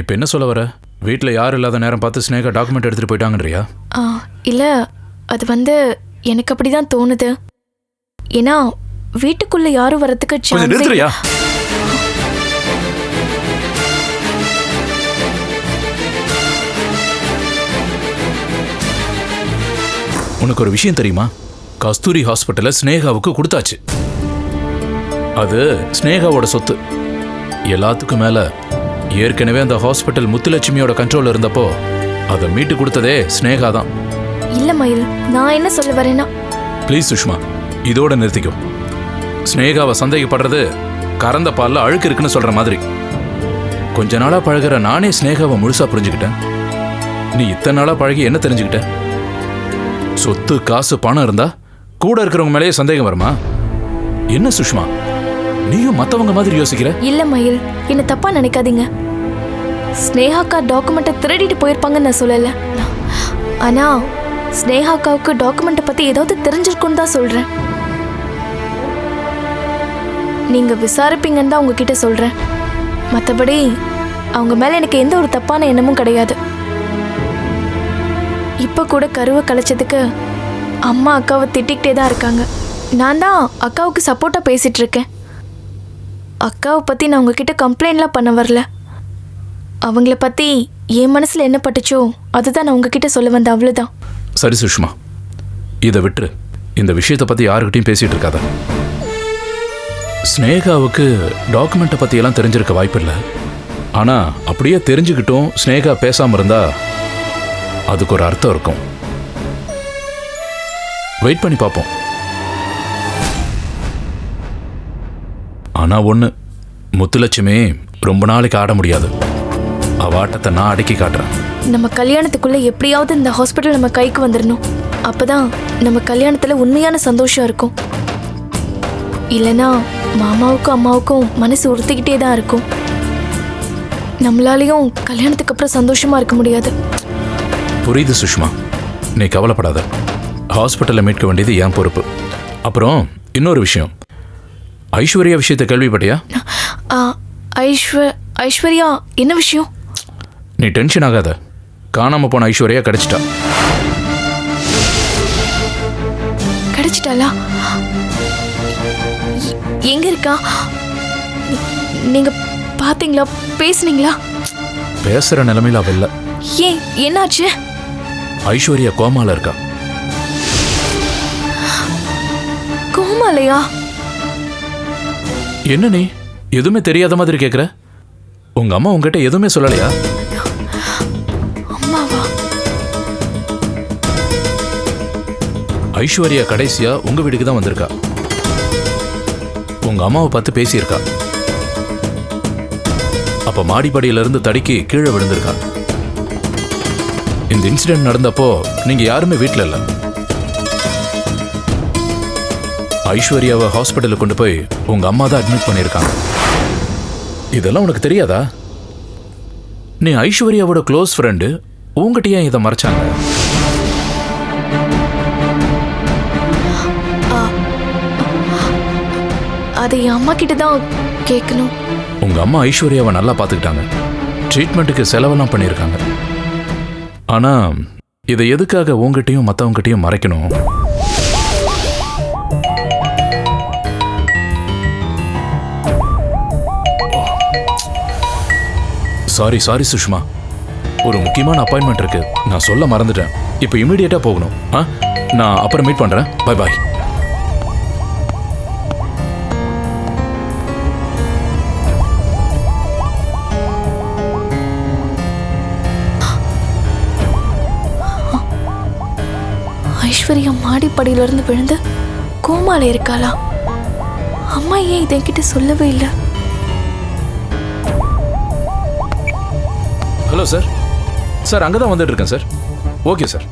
இப்போ என்ன சொல்ல வர? வீட்டில் யாரும் இல்லாத நேரம் பார்த்து ஸ்னேகா டாக்குமெண்ட் எடுத்துகிட்டு போயிட்டாங்கன்றியா? இல்லை, அது எனக்கு அப்படி தான் தோணுது. ஏன்னா வீட்டுக்குள்ளே யாரும் வரத்துக்கு சான்ஸ் நிறுத்துறியா? உனக்கு ஒரு விஷயம் தெரியுமா? கஸ்தூரி ஹாஸ்பிட்டலை ஸ்னேகாவுக்கு கொடுத்தாச்சு. அது ஸ்னேகாவோட சொத்து. எல்லாத்துக்கும் மேல ஏற்கனவே அந்த ஹாஸ்பிட்டல் முத்துலட்சுமியோட கண்ட்ரோல் இருந்தப்போ அதை மீட்டு கொடுத்ததே ஸ்னேகா தான். இல்ல மயில், நான் என்ன சொல்ல வரேன்னா, ப்ளீஸ் சுஷ்மா, இதோட நிறுத்திக்கோ. ஸ்னேகாவை சந்தேகப்படுறது கறந்த பால்ல அழுக்கு இருக்குன்னு சொல்ற மாதிரி. கொஞ்ச நாளா பழகிற நானே ஸ்னேகாவை முழுசா புரிஞ்சுக்கிட்டேன். நீ இத்தனை நாளா பழகி என்ன தெரிஞ்சுக்கிட்ட? சொத்து, காசு, பணம் இருந்தா கூட இருக்கிறவங்க மேலேயே சந்தேகம் வருமா? என்ன சுஷ்மா, நீயும் மத்தவங்க மாதிரி யோசிக்கிற? இல்ல மயில், என்ன தப்பா நினைக்காதீங்க. ஸ்னேகாக்கா டாக்குமெண்ட்டை திருடிட்டு போயிருப்பாங்கன்னு நான் சொல்லல. ஆனா ஸ்னேகாக்காவுக்கு டாக்குமெண்ட்டை பத்தி ஏதாவது தெரிஞ்சிருக்குன்னு தான் சொல்றேன். நீங்க விசாரிப்பீங்கன்னு தான் உங்ககிட்ட சொல்றேன். மற்றபடி அவங்க மேல எனக்கு எந்த ஒரு தப்பான எண்ணமும் கிடையாது. இப்ப கூட கருவை கலைச்சதுக்கு அம்மா அக்காவை திட்டிகிட்டே தான் இருக்காங்க. நான் தான் அக்காவுக்கு சப்போர்ட்டா பேசிட்டு இருக்கேன். அக்காவை பத்தி நான் உங்ககிட்ட கம்ப்ளைண்ட்லாம் பண்ண வரல. அவங்கள பத்தி என் மனசுல என்ன பட்டுச்சோ அதுதான் நான் உங்ககிட்ட சொல்ல வந்தேன், அவ்வளவுதான். சரி சுஷ்மா, இதை விட்டுரு. இந்த விஷயத்தை பத்தி யாருக்கிட்டையும் பேசிட்டு இருக்காத. ஸ்னேகாவுக்கு டாக்குமெண்ட்டை பத்தி எல்லாம் தெரிஞ்சிருக்க வாய்ப்பில்லை. ஆனா அப்படியே தெரிஞ்சுக்கிட்டும் ஸ்னேகா பேசாம இருந்தா அதுக்கு ஒரு அர்த்தம் இருக்கும். வெயிட் பண்ணி பார்ப்போம். ஆனா ஒண்ணு, முத்துலட்சுமி ரொம்ப நாளைக்கு ஆட முடியாது. அவ ஆட்டத்தை நான் அடக்கி காட்டுறேன். நம்ம கல்யாணத்துக்குள்ள எப்படியாவது இந்த ஹாஸ்பிட்டல் நம்ம கைக்கு வந்துடணும். அப்பதான் நம்ம கல்யாணத்துல உண்மையான சந்தோஷம் இருக்கும். இல்லைன்னா மாமாவுக்கும் அம்மாவுக்கும் மனசு உறுத்திக்கிட்டே தான் இருக்கும். நம்மளாலையும் கல்யாணத்துக்கு அப்புறம் சந்தோஷமா இருக்க முடியாது. புரியுது சுஷ்மா, நீ கவலைப்படாத. ஹாஸ்பிட்டலில் மீட்க வேண்டியது என் பொறுப்பு. அப்புறம் இன்னொரு விஷயம், ஐஸ்வர்யா விஷயத்தை கேள்விப்பட்டியா? ஐஸ்வர்யா என்ன விஷயம்? நீ டென்ஷன் ஆகாத. காணாம போன ஐஸ்வர்யா கிடைச்சிட்டா. கிடைச்சிட்டாளா? எங்க இருக்கா? நீங்க பாத்தீங்களா? பேசுனீங்களா? பேசுற நிலைமையில அவ இல்ல. ஏன், என்னாச்சு? ஐஸ்வர்யா கோமால இருக்கா. கோமாலையா? என்ன நீ எதுவுமே தெரியாத மாதிரி கேக்குற? உங்க அம்மா உங்ககிட்ட எதுவுமே சொல்லலையா? அம்மாவா? ஐஸ்வர்யா கடைசியா உங்க வீட்டுக்கு தான் வந்திருக்கா. உங்க அம்மாவை பார்த்து பேசியிருக்கா. அப்ப மாடிப்படியில இருந்து தடுக்கி கீழே விழுந்திருக்கா. இந்த இன்சிடென்ட் நடந்தப்போ நீங்க யாருமே வீட்டில் இல்ல. ஐஸ்வர்யாவை ஹாஸ்பிட்டலுக்கு கொண்டு போய் உங்க அம்மா தான் அட்மிட் பண்ணியிருக்காங்க. இதெல்லாம் உனக்கு தெரியாதா? நீ ஐஸ்வர்யாவோட க்ளோஸ் ஃப்ரெண்டு, உங்ககிட்ட ஏன் இதை மறைச்சாங்க? அதை என் அம்மா கிட்ட தான் கேட்கணும். உங்க அம்மா ஐஸ்வர்யாவை நல்லா பார்த்துக்கிட்டாங்க. ட்ரீட்மெண்ட்டுக்கு செலவெல்லாம் பண்ணியிருக்காங்க. ஆனா இதை எதுக்காக உங்ககிட்டயும் மற்றவங்ககிட்டயும் மறைக்கணும்? சாரி சுஷ்மா, ஒரு முக்கியமான அப்பாயின்மெண்ட் இருக்கு, நான் சொல்ல மறந்துட்டேன். இப்போ இமீடியட்டா போகணும். நான் அப்புறம் மீட் பண்றேன். Bye bye. ஐஸ்வர்யா மாடிப்படியிலிருந்து விழுந்து கோமால இருக்காளா? அம்மா ஏன் இதை என்கிட்ட சொல்லவே இல்லை? Hello sir. சார் அங்கே தான் வந்துட்டு இருக்கேன் சார். Okay sir.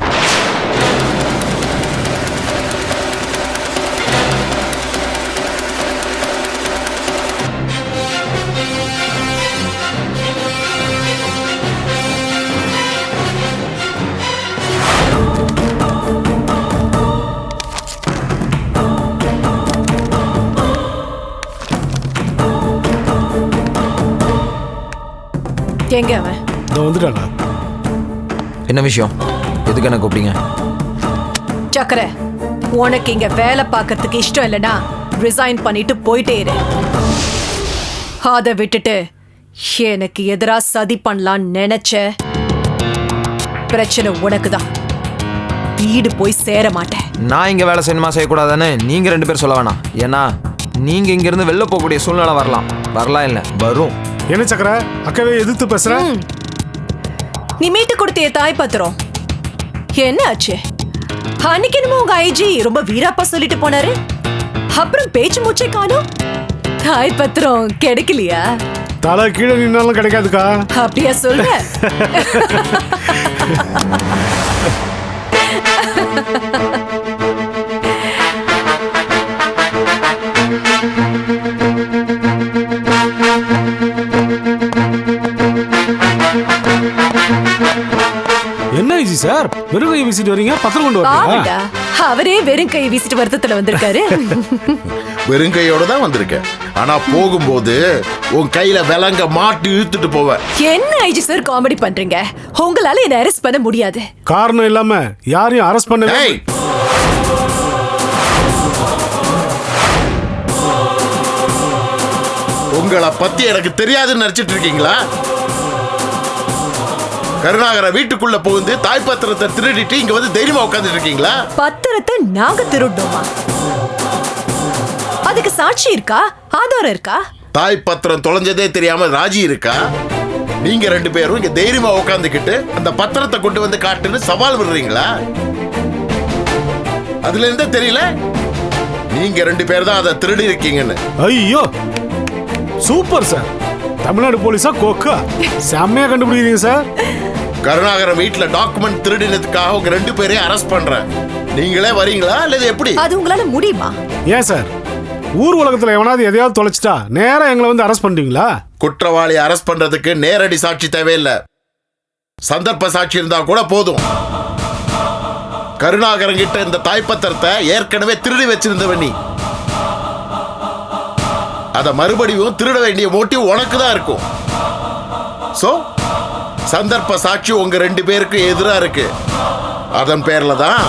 எங்க அவன்? இதோ வந்துட்டானா? என்ன விஷயம்? எதுக்கு என்ன கூப்பிட்டீங்க? சக்கரை, உனக்கு இங்க வேலை பார்க்கறதுக்கு இஷ்டம் இல்லைனா ரிசைன் பண்ணிட்டு போயிட்டே இரு. அதை விட்டுட்டு எனக்கு எதிரா சதி பண்ணலான்னு நினைச்ச பிரச்சனை உனக்குதான். வீடு போய் சேர மாட்டேன். நான் இங்க வேலை செய்யணுமா செய்யக்கூடாதுன்னு நீங்க 2 பேர் சொல்ல வேணாம். ஏன்னா நீங்க இங்க இருந்து வெளில போகக்கூடிய சூழ்நிலை வரலாம் இல்ல வரும். என்ன சக்கர அக்காவே எதிர்த்து பேசுற? நீ மீட்டு கொடுத்திய தாய் பத்திரம் என்ன ஆச்சு? அன்னைக்கு என்னமோ உங்க ஐஜி ரொம்ப வீராப்பா சொல்லிட்டு போனாரு. அப்புறம் பேச்சு மூச்சை காணோம். தாய் பத்திரம் கிடைக்கலையா? தலை கீழே நின்னாலும் கிடைக்காதுக்கா. அப்படியா சொல்ற? என்ன ஐஜி சார் வெறும் கை வீசிட்டு வரீங்க? பத்திரம் கொண்டு வரீங்களா? பாவம்டா, அவரே வெறும் கை வீசிட்டு வருத்தத்துல வந்திருக்காரு. வெறும் கையோட தான் வந்திருக்கேன். ஆனா போகும்போது உன் கையில விலங்க மாட்டி இழுத்துட்டு போவ. என்ன ஐஜி சார் காமெடி பண்றீங்க? உங்களால என்ன அரெஸ்ட் பண்ண முடியாது. காரணம் இல்லாம யாரையும் அரெஸ்ட் பண்ணவே. ஏய், உங்களை பத்தி எனக்கு தெரியாதுன்னு நினைச்சிட்டு இருக்கீங்களா? கருணாகர வீட்டுக்குள்ள புகுந்து தாய் பத்திரத்தை திருடிட்டு இங்க வந்து தைரியமா உட்கார்ந்துட்டு இருக்கீங்களா? பத்திரத்தை நாங்க திருடோமா? அதுக்கு சாட்சி இருக்கா? ஆதாரம் இருக்கா? தாய் பத்திரம் தொலைஞ்சதே தெரியாம ராஜி இருக்கா? நீங்க 2 பேரும் இங்க தைரியமா உட்கார்ந்துக்கிட்டு அந்த பத்திரத்தை கொண்டு வந்து காட்டுன்னு சவால் விடுறீங்களா? அதுல இருந்தே தெரியல நீங்க 2 பேர் தான் அதை திருடி இருக்கீங்கன்னு. ஐயோ சூப்பர் சார். தமிழ்நாடு போலீஸா கோக்கா செம்மையா கண்டுபிடிக்கிறீங்க சார். கருணாகரம் வீட்டுல டாக்குமெண்ட் திருடினதுக்காக உங்க 2 பேரையும் அரெஸ்ட் பண்றேன். நீங்களே வரீங்களா இல்லது எப்படி? அது உங்களால முடியுமா? ஏன் சார் ஊர் உலகத்துல எவனாவது எதையாவது தொலைச்சிட்டா நேரா எங்களை வந்து அரெஸ்ட் பண்றீங்களா? குற்றவாளி அரெஸ்ட் பண்றதுக்கு நேரடி சாட்சி தேவையில்லை. சந்தர்ப்ப சாட்சி இருந்தா கூட போதும். கருணாகரன் கிட்ட இந்த தாய்ப்பத்திரத்தை ஏற்கனவே திருடி வச்சிருந்தவன் நீ. அத மறுபடியும் திருட வேண்டிய மோட்டிவ் உனக்கு தான் இருக்கும். சோ சந்தர்ப்ப சாட்சி உங்க 2 பேருக்கு எதிரா இருக்கு. அதன் பேர்ல தான்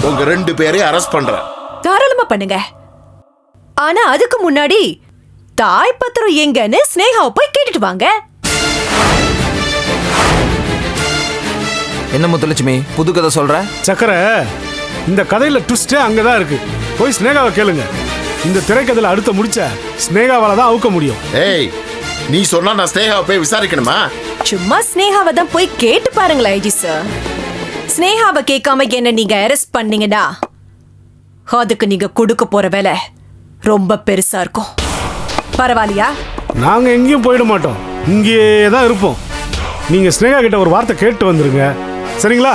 உங்க 2 பேரையும் அரெஸ்ட் பண்றேன். தாராளமா பண்ணுங்க. ஆனா அதுக்கு முன்னாடி தாய் பத்திரம் எங்கன்னு ஸ்னேகாவை போய் கேட்டுட்டு வாங்க. என்ன முத்துலட்சுமி புது கதை சொல்ற? சக்கரை இந்த கதையில ட்விஸ்டே அங்கதான் இருக்கு. போய் ஸ்னேகாவை கேளுங்க. இந்த திரைக்கதையில அடுத்த முடிச்ச ஸ்னேகாவால தான் அவுக்க முடியும். ஏய், நீ சொன்னா நான் ஸ்னேகாவை போய் விசாரிக்கணுமா? சும்மா ஸ்னேகாவை தான் போய் கேட்டு பாருங்களா ஐஜி சார். ஸ்னேகாவை கேட்காம என்ன நீங்க அரெஸ்ட் பண்ணீங்கன்னா அதுக்கு நீங்க கொடுக்க போற வேலை ரொம்ப பெருசா இருக்கும். பரவாயில்லையா? நாங்க எங்கேயும் போயிட மாட்டோம், இங்கேயே தான் இருப்போம். நீங்க ஸ்னேகா கிட்ட ஒரு வார்த்தை கேட்டு வந்துருங்க, சரிங்களா?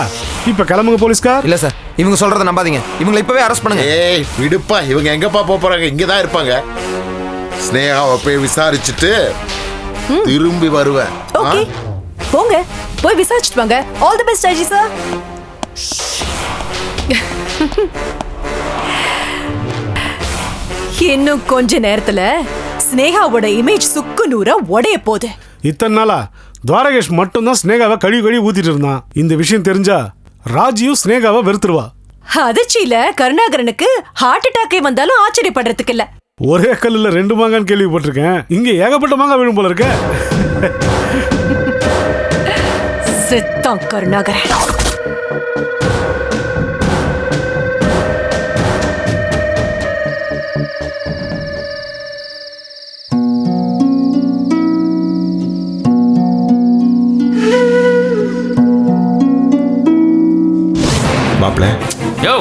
இப்ப கிளம்புங்க போலீஸ்கார். இல்ல சார், இவங்க சொல்றத நம்பாதீங்க. இவங்களை இப்பவே அரெஸ்ட் பண்ணுங்க. ஏய் விடுப்பா, இவங்க எங்கப்பா போறாங்க? இங்கதான் இருப்பாங்க. ஸ்னேகாவை போய் விசாரிச்சுட்டு திரும்பி வருவேன். ஓகே, போங்க போய் விசாரிச்சுட்டு வாங்க. All the best IG sir. இன்னும் கொஞ்ச நேரத்துல ஸ்னேகாவோட இமேஜ் சுக்கு நூறா உடைய போகுது. இத்தனை நாளா துவாரகேஷ் மட்டும் தான் ஸ்னேகாவை கழுவி ஊத்திட்டு இருந்தான். இந்த விஷயம் தெரிஞ்சா ராஜியும் ஸ்னேகாவை வெறுத்துருவா. அதிர்ச்சியில கருணாகரனுக்கு ஹார்ட் அட்டாக்கே வந்தாலும் ஆச்சரியப்படுறதுக்கு இல்ல. ஒரே கல்லுல 2 மாங்கான்னு கேள்விப்பட்டிருக்கேன். இங்க ஏகப்பட்ட மாங்கா விழும் போல இருக்க. சித்தம் கருணாகரன். மாப்பிள்ள யோ,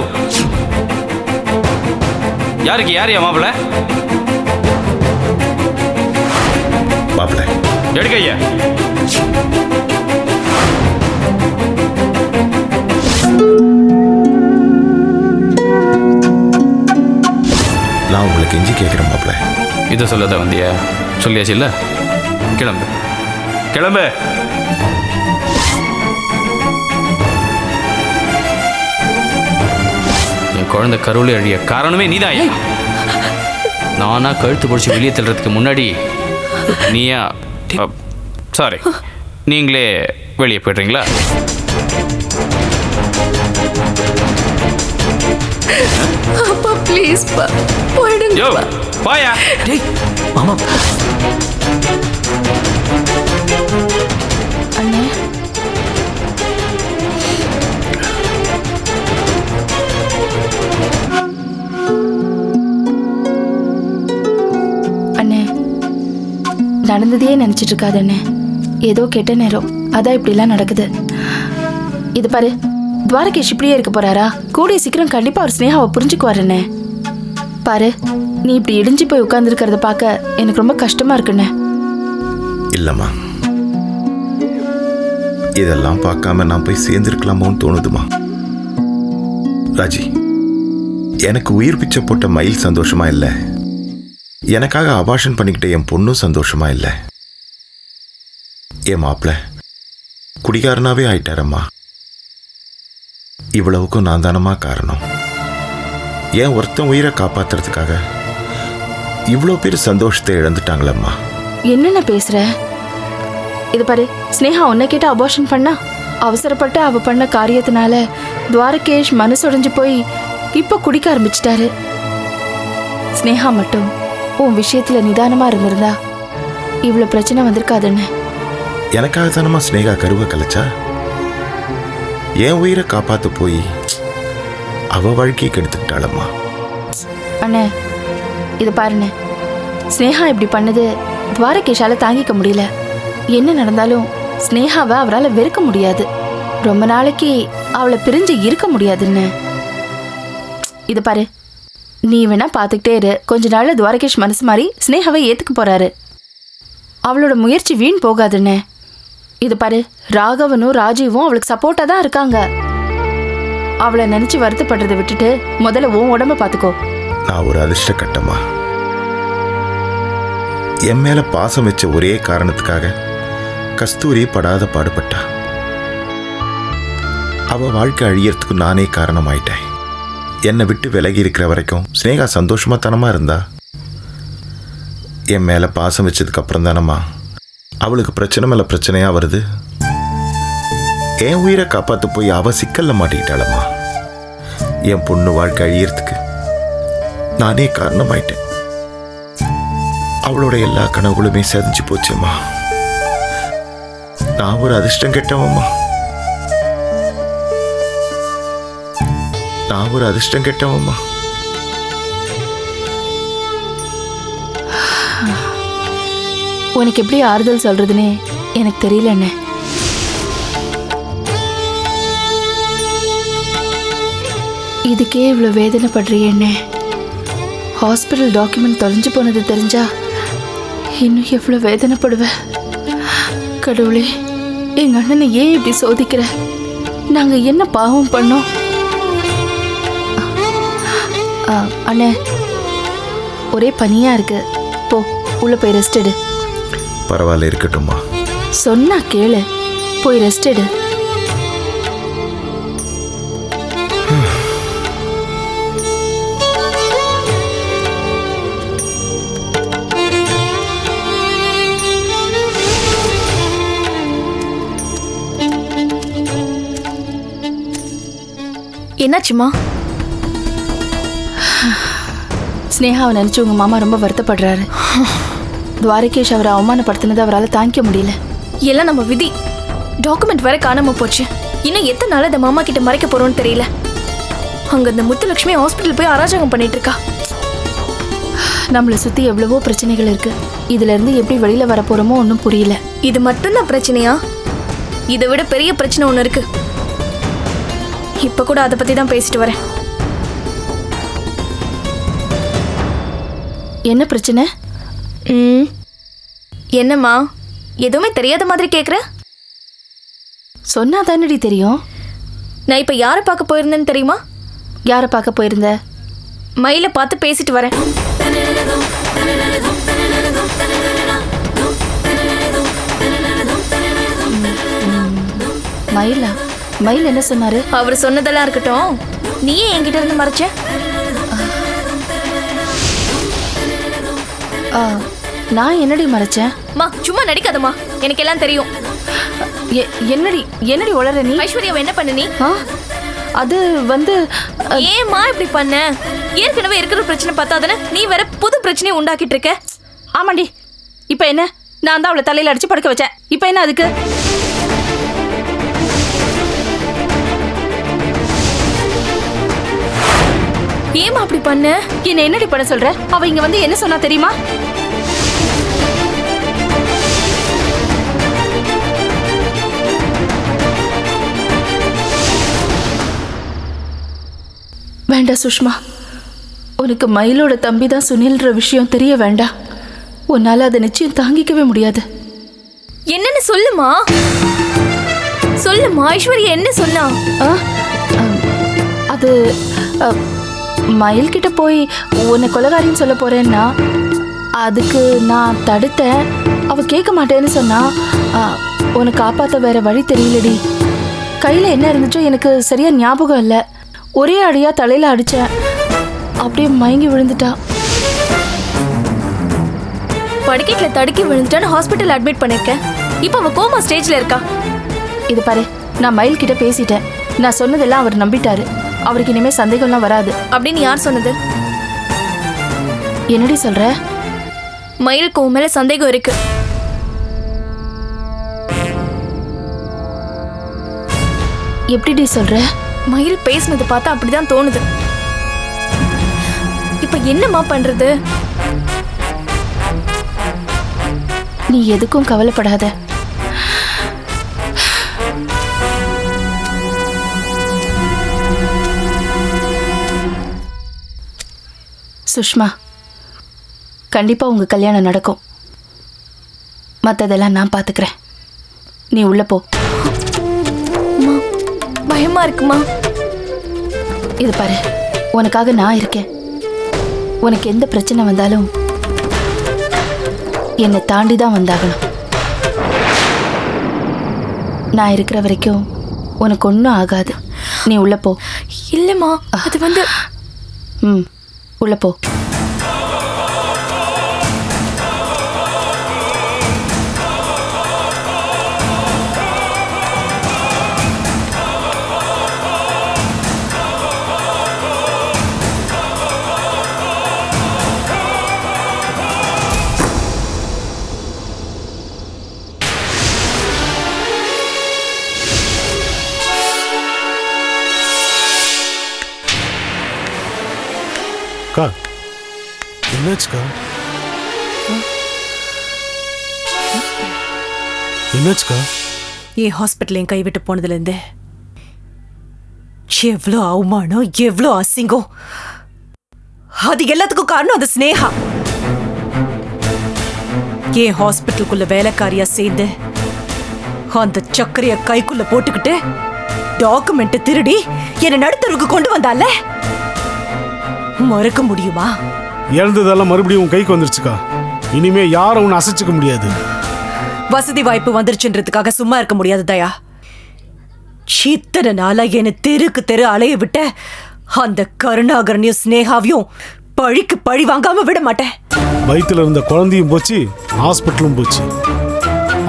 யாருக்கு யாரையா மாப்பிள்ள? மாப்பிள்ள எடுக்க ஐயா. நான் உங்களுக்கு கெஞ்சி கேட்கிறேன் மாப்பிள்ள. இதை சொல்லத வந்தியா? சொல்லியாச்சு இல்ல? கிளம்பு கிளம்பு. என் குழந்தை கருவில் அழிய காரணமே நீதான். நானா கழுத்து பிடிச்சி வெளியே தள்ளுறதுக்கு முன்னாடி நீயா? சாரி, நீங்களே வெளியே போய்ட்றீங்களா? அப்பா ப்ளீஸ் பா போயிடுங்க. யோ பாயா. டேய் மாமா. அண்ணே அண்ணே நடந்ததையே நினைச்சிட்டு இருக்காது அண்ணே. ஏதோ கெட்ட நேரம் அதான் இப்படிலாம் நடக்குது. இது பாரு, துவாரகேஷ் இப்படியே இருக்க போறாரா? கூடிய சீக்கிரம் கண்டிப்பா அவர் ஸ்னேகாவை புரிஞ்சுக்குவாருண்ணே. பாரு, நீ இப்படி இடிஞ்சு போய் உட்கார்ந்துருக்கிறத பார்க்க எனக்கு ரொம்ப கஷ்டமா இருக்குண்ணே. இல்லம்மா, இதெல்லாம் பார்க்காம நான் போய் சேர்ந்துருக்கலாமோன்னு தோணுதுமா. ராஜி, எனக்கு உயிர் பிச்சை போட்ட மயில் சந்தோஷமா இல்லை, எனக்காக அபார்ஷன் பண்ணிக்கிட்ட என் பொண்ணும் சந்தோஷமா இல்லை. என் மாப்பிள்ள குடிகாரனாவே ஆயிட்டாரம்மா. இவ்வளவுக்கும் நான் தானம்மா காரணம். ஏன் ஒருத்தன் உயிரை காப்பாத்துறதுக்காக இவ்வளோ பேர் சந்தோஷத்தை இழந்துட்டாங்களம்மா. என்னென்ன பேசுற? இது பாரு, ஸ்னேகா உன்னை கேட்டு அபார்ஷன் பண்ணா, அவசரப்பட்டு அவ பண்ண காரியத்தினால துவாரகேஷ் மனசுடைஞ்சு போய் இப்ப குடிக்க ஆரம்பிச்சிட்டாரு. ஸ்னேகா மட்டும் உன் விஷயத்துல நிதானமா இருந்திருந்தா இவ்வளவு பிரச்சனை வந்திருக்காதுன்னு. எனக்காக தானம்மா ஸ்னேகா கருவை கலைச்சா. என் உயிரை காப்பாற்ற போய் அவ வாழ்க்கையை கெடுத்துக்கிட்டாளம்மா. அண்ணே இது பாருண்ணே, ஸ்னேகா இப்படி பண்ணது துவாரகேஷால தாங்கிக்க முடியல. என்ன நடந்தாலும் ஸ்னேகாவை அவரால் வெறுக்க முடியாது. ரொம்ப நாளைக்கு அவளை பிரிஞ்சு இருக்க முடியாதுன்னு. இது பாரு, நீ வேணா பார்த்துக்கிட்டே இரு. கொஞ்ச நாள்ல துவாரகேஷ் மனசு மாறி ஸ்னேகாவை ஏத்துக்க போறாரு. அவளோட முயற்சி வீண் போகாதுன்னு. இது பாரு, ராகவனும் ராஜீவும் அவளுக்கு சப்போர்ட்டா தான் இருக்காங்க. அவளை நினைச்சு வருத்தப்படுறதை விட்டுட்டு முதல்ல உன் உடம்ப பாத்துக்கோ. நான் ஒரு அதிர்ஷ்ட கட்டமா. என் மேல பாசம் வச்ச ஒரே காரணத்துக்காக கஸ்தூரி படாத பாடுபட்டா. அவ வாழ்க்கை அழியறதுக்கு நானே காரணமாயிட்டேன். என்னை விட்டு விலகி இருக்கிற வரைக்கும் ஸ்னேகா சந்தோஷமா தானமா இருந்தா. என் மேல பாசம் வச்சதுக்கு அப்புறம் தானம்மா அவளுக்கு பிரச்சனை மேல பிரச்சனையா வருது. என் உயிரை காப்பாத்து போய் அவ சிக்கல்ல மாட்டிக்கிட்டாளம்மா. என் பொண்ணு வாழ்க்கை அழியறதுக்கு நானே காரணமாயிட்டேன். அவளோட எல்லா கனவுகளுமே செதஞ்சு போச்சேம்மா. நான் ஒரு அதிர்ஷ்டம் கெட்டவம்மா. நான் ஒரு அதிர்ஷ்டம் கெட்டவம்மா. உனக்கு எப்படி ஆறுதல் சொல்றதுன்னு எனக்கு தெரியல அண்ணே. இதுக்கே இவ்வளவு வேதனைப்படுறியே. ஹாஸ்பிட்டல் டாக்குமெண்ட் தொலைஞ்சு போனது தெரிஞ்சா இன்னும் எவ்வளவு வேதனைப்படுவேன். கடவுளே, எங்க அண்ணனை ஏன் இப்படி சோதிக்கிற? நாங்க என்ன பாவம் பண்ணோம்? அண்ணே, ஒரே பனியா இருக்கு. போ, உள்ள போய் ரெஸ்ட் எடு. பரவாயில்ல, இருக்கட்டும்மா. சொன்னா கேளு, போய் ரெஸ்ட் எடு. என்னாச்சுமா? ஸ்னேகாவை நினைச்சு உங்க மாமா ரொம்ப வருத்தப்படுறாரு. துவாரகேஷ் அவரை அவமானப்படுத்தினது அவரால் தாங்கிக்க முடியல. எல்லாம் நம்ம விதி. டாக்குமெண்ட் வேற காணாம போச்சு. இன்னும் எத்தனை நாள் இந்த மாமா கிட்ட மறைக்க போறோம்னு தெரியல. அங்க இந்த முத்துலட்சுமி ஹாஸ்பிட்டல் போய் அராஜகம் பண்ணிட்டு இருக்கா. நம்மளை சுத்தி எவ்வளவோ பிரச்சனைகள் இருக்கு. இதுல இருந்து எப்படி வெளியில வர போறோமோ ஒன்றும் புரியல. இது மட்டும்தான் பிரச்சனையா? இதை விட பெரிய பிரச்சனை ஒன்று இருக்கு. இப்ப கூட அதை பத்தி தான் பேசிட்டு வரேன். என்ன பிரச்சனை? என்னம்மா, எதுவுமே தெரியாத மாதிரி கேக்குற? சொன்னா தானடி தெரியும். நான் இப்ப யாரை பார்க்க போயிருந்தேன்னு தெரியுமா? யாரை பார்க்க போயிருந்த? மயில பார்த்து பேசிட்டு வரேன். மயிலா? மயில் என்ன சொன்னாரு? அவர் சொன்னதெல்லாம் இருக்கட்டும், நீயே என்கிட்ட இருந்து மறைச்ச? நான் என்னடி மறைச்சேன்? சும்மா நடிக்காதம்மா, எனக்கு எல்லாம் தெரியும். என்னடி என்னடி உளற நீ? ஐஸ்வர்யாவை என்ன பண்ண நீ? அது வந்து ஏம்மா இப்படி பண்ண? ஏற்கனவே இருக்கிற பிரச்சனை பார்த்தாதானே நீ வேற புது பிரச்சனையை உண்டாக்கிட்டு இருக்க. ஆமாண்டி. இப்ப என்ன? நான் தான் அவளை தலையில அடிச்சு படுக்க வச்சேன். இப்ப என்ன அதுக்கு? ஏம்மா அப்படி பண்ண? என்ன என்னடி பண்ண சொல்ற? அவ இங்க வந்து என்ன சொன்னா தெரியுமா? வேண்டாம் சுஷ்மா, உனக்கு மயிலோட தம்பி தான் சுனில்ன்ற விஷயம் தெரிய வேண்டாம். உன்னால அதை நிச்சயம் தாங்கிக்கவே முடியாது. என்னன்னு சொல்லுமா, சொல்லுமா. ஐஸ்வர்யா என்ன சொன்னா? அது மயில் கிட்ட போய் உன்னை கொலைகாரின்னு சொல்ல போறேன்னா அதுக்கு நான் தடுத்தேன். அவ கேட்க மாட்டேன்னு சொன்னா. உன்னை காப்பாற்ற வேற வழி தெரியலடி. கையில என்ன இருந்துச்சோ எனக்கு சரியா ஞாபகம் இல்லை. ஒரே அடியா தலையில அடிச்சேன். அப்படியே மயங்கி விழுந்துட்டா. படுக்கையில தடுக்கி விழுந்துட்டான்னு ஹாஸ்பிட்டல் அட்மிட் பண்ணிருக்கேன். இப்ப அவ கோமா ஸ்டேஜ்ல இருக்கா. இது பாரு, நான் மயில் கிட்ட பேசிட்டேன். நான் சொன்னதெல்லாம் அவர் நம்பிட்டாரு. அவருக்கு இனிமே சந்தேகம்லாம் வராது. அப்படின்னு யார் சொன்னது? என்னடி சொல்ற? மயிலுக்கு உன் மேல சந்தேகம் இருக்கு. எப்படிடி சொல்ற? மயில் பேசினது பார்த்தா அப்படிதான் தோணுது. இப்ப என்னம்மா பண்றது? நீ எதுக்கும் கவலைப்படாத. சுஷ்மா, கண்டிப்பா உங்க கல்யாணம் நடக்கும். மற்றதெல்லாம் நான் பாத்துக்கிறேன். நீ உள்ள போ. பயமா இருக்குமா? இது பாரு, உனக்காக நான் இருக்கேன். உனக்கு எந்த பிரச்சனை வந்தாலும் என்னை தாண்டி தான் வந்தாகணும். நான் இருக்கிற வரைக்கும் உனக்கு ஒன்றும் ஆகாது. நீ உள்ள போ. இல்லம்மா, அது வந்து உள்ள போ. அக்கா, என்னாச்சுக்கா? என்னாச்சுக்கா? ஏன் ஹாஸ்பிட்டல் என் கைவிட்டு போனதுலேருந்து எவ்வளோ அவமானம், எவ்வளோ அசிங்கம். அது எல்லாத்துக்கும் காரணம் அந்த ஸ்னேகா. ஏன் ஹாஸ்பிட்டலுக்குள்ள வேலைக்காரியா சேர்ந்து அந்த சக்கரைய கைக்குள்ள போட்டுக்கிட்டு டாக்குமெண்ட் திருடி என்னை நடுத்தருக்கு கொண்டு வந்தால மறக்க முடியுமா? இழந்ததெல்லாம் மறுபடியும் உன் கைக்கு வந்துருச்சுக்கா. இனிமே யாரும் உன்னை அசைச்சிக்க முடியாது. வசதி வாய்ப்பு வந்துருச்சுன்றதுக்காக சும்மா இருக்க முடியாது தயா. இத்தனை நாளா என்னை தெருக்கு தெரு அலைய விட்ட அந்த கருணாகரனையும் ஸ்னேகாவையும் பழிக்கு பழி வாங்காம விட மாட்டேன். வயிற்றுல இருந்த குழந்தையும் போச்சு, ஹாஸ்பிட்டலும் போச்சு.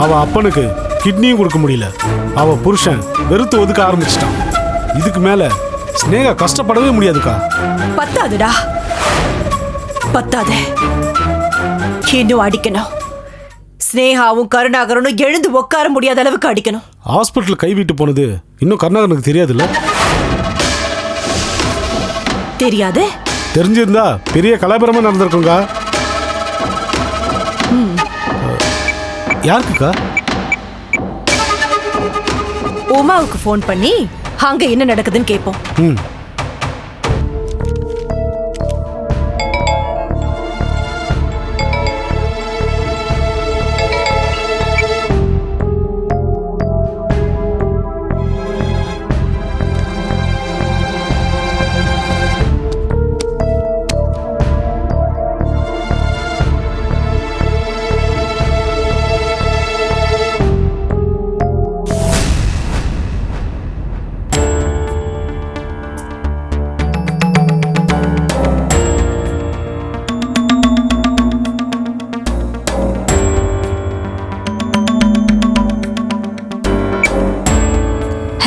அவ அப்பனுக்கு கிட்னியும் கொடுக்க முடியல. அவ புருஷன் வெறுத்து ஒதுக்க ஆரம்பிச்சிட்டான். இதுக்கு மேல ஸ்னேகா கஷ்டப்படவே முடியாதுக்கா. பத்தாதுடா, பத்தாது. இன்னும் அடிக்கணும். ஸ்னேகாவும் கருணாகரனும் எழுந்து உட்கார முடியாத அளவுக்கு அடிக்கணும். ஹாஸ்பிட்டல் கைவிட்டு போனது இன்னும் கருணாகரனுக்கு தெரியாதுல்ல? தெரியாது. தெரிஞ்சிருந்தா பெரிய கலாபரமா நடந்திருக்குங்க. யாருக்குக்கா? உமாவுக்கு ஃபோன் பண்ணி அங்க என்ன நடக்குதுன்னு கேட்போம்.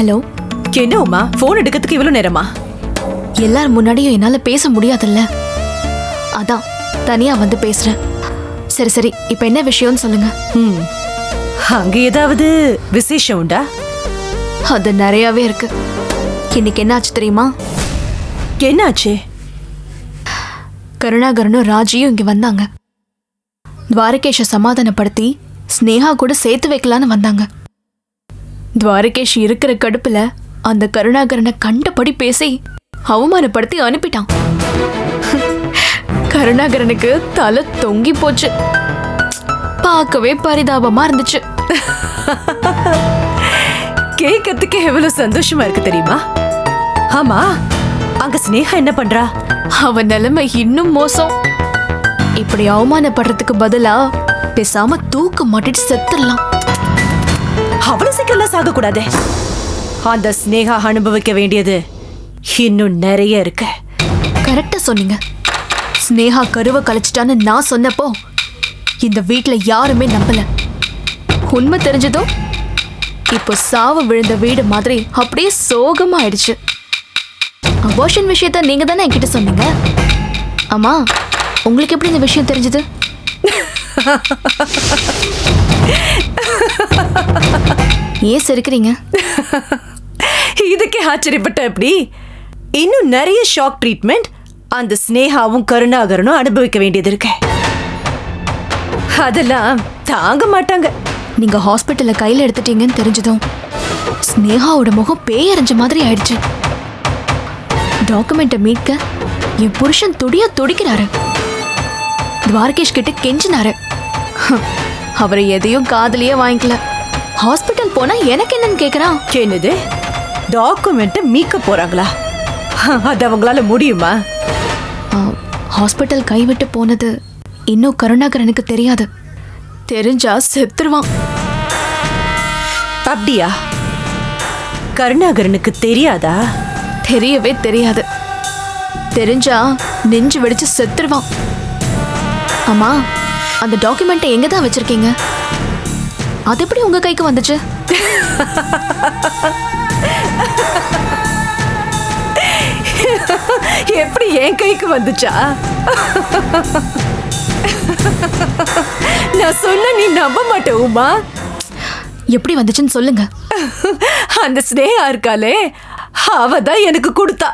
ஹலோ. என்ன உமா போன் எடுக்கிறதுக்கு இவ்வளவு நேரமா? எல்லார் முன்னாடியும் என்னால பேச முடியாதுல்ல, அதான் தனியா வந்து பேசுறேன். சரி சரி, இப்ப என்ன விஷயம்னு சொல்லுங்க. அங்க ஏதாவது விசேஷம் உண்டா? அது நிறையவே இருக்கு. இன்னைக்கு என்ன ஆச்சு தெரியுமா? என்னாச்சு? கருணாகரனும் ராஜியும் இங்க வந்தாங்க. துவாரகேஷ சமாதானப்படுத்தி ஸ்னேகா கூட சேர்த்து வைக்கலான்னு வந்தாங்க. துவாரகேஷ் இருக்கிற கடுப்புல அந்த கருணாகரனை கண்டபடி பேசி அவமானப்படுத்தி அனுப்பிட்டான். கருணாகரனுக்கு தலை தொங்கி போச்சு. பார்க்கவே பரிதாபமா இருந்துச்சு. கேட்கறதுக்கு எவ்வளவு சந்தோஷமா இருக்கு தெரியுமா? ஆமா, அங்க ஸ்னேகா என்ன பண்றா? அவன் நிலைமை இன்னும் மோசம். இப்படி அவமானப்படுறதுக்கு பதிலா பேசாம தூக்க மாட்டிட்டு செத்துடலாம். அவ்வளவு சீக்கிரம் சாக கூடாதே. அந்த ஸ்னேகா அனுபவிக்க வேண்டியது இன்னும் நிறைய இருக்கு. கரெக்டா சொன்னீங்க. ஸ்னேகா கருவை கலைச்சிட்டான்னு நான் சொன்னப்போ இந்த வீட்டுல யாருமே நம்பல. உண்மை தெரிஞ்சதும் இப்போ சாவு விழுந்த வீடு மாதிரி அப்படியே சோகமா ஆயிடுச்சு. அபார்ஷன் விஷயத்த நீங்க தானே என்கிட்ட சொன்னீங்க. ஆமா, உங்களுக்கு எப்படி இந்த விஷயம் தெரிஞ்சது? ஏன் சிரிக்கிறீங்க? இதுக்கே ஆச்சரியப்பட்ட எப்படி? இன்னும் நிறைய ஷாக் ட்ரீட்மெண்ட் அந்த ஸ்னேகாவும் கருணாகரனும் அனுபவிக்க வேண்டியது இருக்கு. அதெல்லாம் தாங்க மாட்டாங்க. நீங்க ஹாஸ்பிட்டல்ல கையில எடுத்துட்டீங்கன்னு தெரிஞ்சதும் ஸ்னேகாவோட முகம் பேயறிஞ்ச மாதிரி ஆயிடுச்சு. டாக்குமெண்ட்டை மீட்க என் புருஷன் துடிக்கிறாரு. துவாரகேஷ் கிட்ட கெஞ்சினாரு. அவரை எதையும் காதலியே வாங்கிக்கல. ஹாஸ்பிட்டல் போனா எனக்கு என்னன்னு கேக்குறான். என்னது, டாக்குமெண்ட் மீட்க போறாங்களா? அது அவங்களால முடியுமா? ஹாஸ்பிட்டல் கைவிட்டு போனது இன்னும் கருணாகரனுக்கு தெரியாது. தெரிஞ்சா செத்துருவான். அப்படியா? கருணாகரனுக்கு தெரியாதா? தெரியவே தெரியாது. தெரிஞ்சா நெஞ்சு வெடிச்சு செத்துருவான். ஆமா, அந்த டாக்குமெண்ட்டை எங்க தான் வச்சிருக்கீங்க? அது எப்படி உங்க கைக்கு வந்துச்சு? எப்படி என் கைக்கு வந்துச்சா? நான் சொன்ன நீ நம்ப மாட்ட உமா. எப்படி வந்துச்சுன்னு சொல்லுங்க. அந்த ஸ்னேகா இருக்காளே, அவ தான் எனக்கு கொடுத்தா.